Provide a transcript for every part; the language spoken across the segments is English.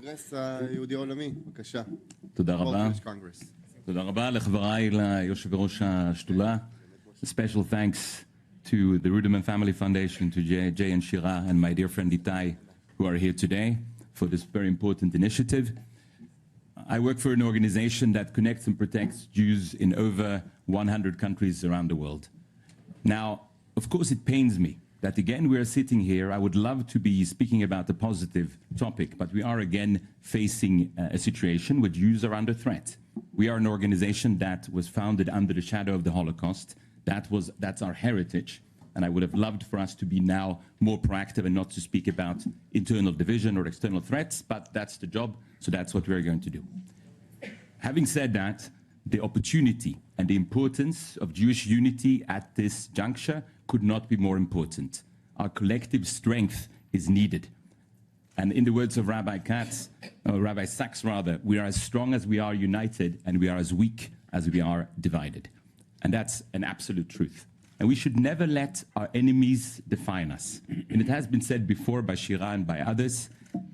הקונגרס היהודי העולמי, בבקשה. תודה רבה. תודה רבה לחבריי ליושב ראש השדולה. A special thanks to the Ruderman Family Foundation, to Jay and Shira, and my dear friend Itai, who are here today for this very important initiative. I work for an organization that connects and protects Jews in over 100 countries around the world. Now, of course, it pains me that again we are sitting here. I would love to be speaking about a positive topic, but we are again facing a situation where Jews are under threat. We are an organization that was founded under the shadow of the Holocaust. That's our heritage, and I would have loved for us to be now more proactive and not to speak about internal division or external threats, but that's the job, so that's what we're going to do. Having said that, the opportunity and the importance of Jewish unity at this juncture could not be more important. Our collective strength is needed. And in the words of Rabbi Sachs, we are as strong as we are united, and we are as weak as we are divided. And that's an absolute truth. And we should never let our enemies define us. And it has been said before by Shira and by others,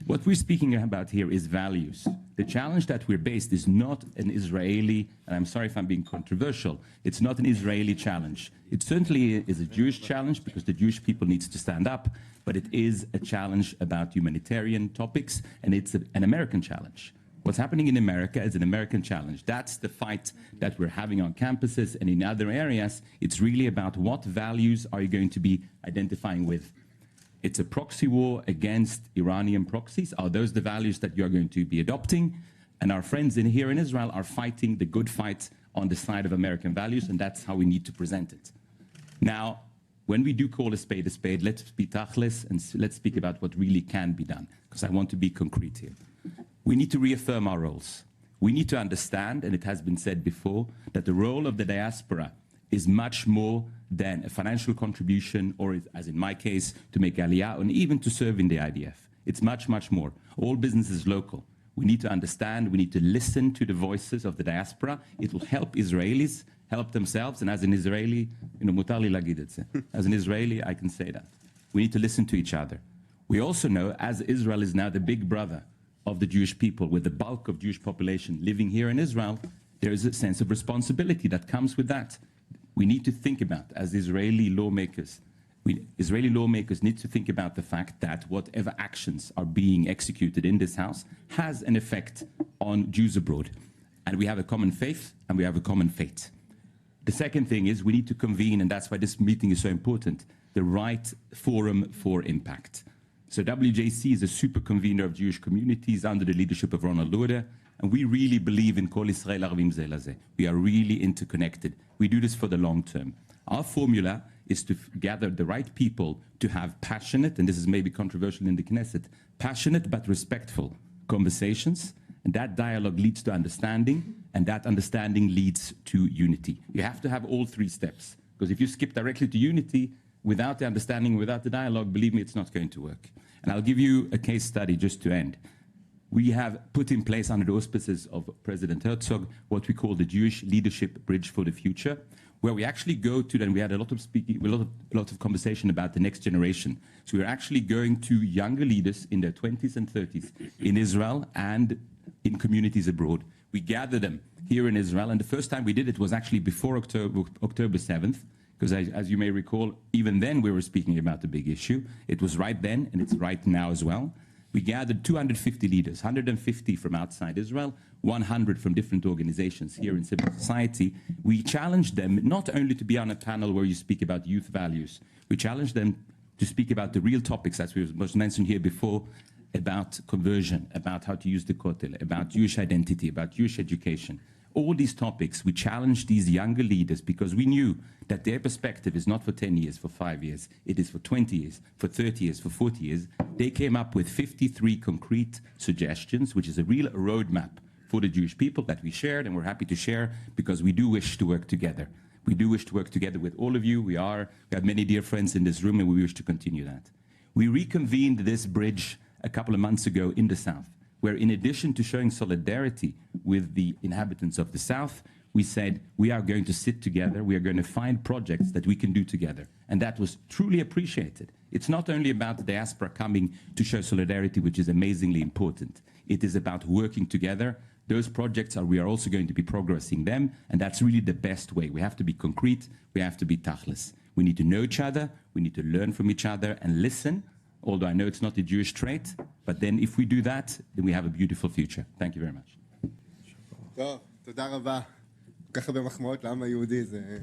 what we're speaking about here is values. The challenge that we're based is not an Israeli, and I'm sorry if I'm being controversial, it's not an Israeli challenge. It certainly is a Jewish challenge because the Jewish people needs to stand up, but it is a challenge about humanitarian topics, and it's an American challenge. What's happening in America is an American challenge. That's the fight that we're having on campuses and in other areas. It's really about what values are you going to be identifying with. It's a proxy war against Iranian proxies. Are those the values that you're going to be adopting? And our friends here in Israel are fighting the good fight on the side of American values, and that's how we need to present it. Now, when we do call a spade, let's be tachlis and let's speak about what really can be done, because I want to be concrete here. We need to reaffirm our roles. We need to understand, and it has been said before, that the role of the diaspora is much more than a financial contribution, or as in my case, to make aliyah, and even to serve in the IDF. It's much, much more. All business is local. We need to understand, we need to listen to the voices of the diaspora. It will help Israelis help themselves, and as an Israeli, mutar li lagid et ze. As an Israeli, I can say that. We need to listen to each other. We also know, as Israel is now the big brother of the Jewish people, with the bulk of Jewish population living here in Israel, there is a sense of responsibility that comes with that. We need to think about, as Israeli lawmakers, Israeli lawmakers need to think about the fact that whatever actions are being executed in this house has an effect on Jews abroad. And we have a common faith, and we have a common fate. The second thing is we need to convene, and that's why this meeting is so important, the right forum for impact. So WJC is a super convener of Jewish communities under the leadership of Ronald Lauder, and we really believe in Kol Israel Arvim Ze Laze. We are really interconnected. We do this for the long term. Our formula is to gather the right people to have passionate, and this is maybe controversial in the Knesset, passionate but respectful conversations, and that dialogue leads to understanding, and that understanding leads to unity. You have to have all three steps, because if you skip directly to unity, without the understanding, without the dialogue, believe me, it's not going to work. And I'll give you a case study just to end. We have put in place under the auspices of President Herzog what we call the Jewish Leadership Bridge for the Future, where we actually go to, and we had a lot of conversation about the next generation. So we're actually going to younger leaders in their 20s and 30s in Israel and in communities abroad. We gather them here in Israel, and the first time we did it was actually before October 7th, because as you may recall, even then we were speaking about the big issue. It was right then, and it's right now as well. We gathered 250 leaders, 150 from outside Israel, 100 from different organizations here in civil society. We challenged them not only to be on a panel where you speak about youth values, we challenged them to speak about the real topics, as was mentioned here before, about conversion, about how to use the Kotel, about Jewish identity, about Jewish education. All these topics, we challenged these younger leaders because we knew that their perspective is not for 10 years, for 5 years. It is for 20 years, for 30 years, for 40 years. They came up with 53 concrete suggestions, which is a real roadmap for the Jewish people that we shared, and we're happy to share because we do wish to work together. We do wish to work together with all of you. We have many dear friends in this room, and we wish to continue that. We reconvened this bridge a couple of months ago in the South, where in addition to showing solidarity with the inhabitants of the South, we said we are going to sit together, we are going to find projects that we can do together. And that was truly appreciated. It's not only about the diaspora coming to show solidarity, which is amazingly important. It is about working together. Those projects we are also going to be progressing them, and that's really the best way. We have to be concrete, we have to be tachlis. We need to know each other, we need to learn from each other and listen, although I know it's not a Jewish trait, but then if we do that, then we have a beautiful future. Thank you very much. טוב, תודה רבה. כל כך הרבה מחמאות לעם היהודי, זה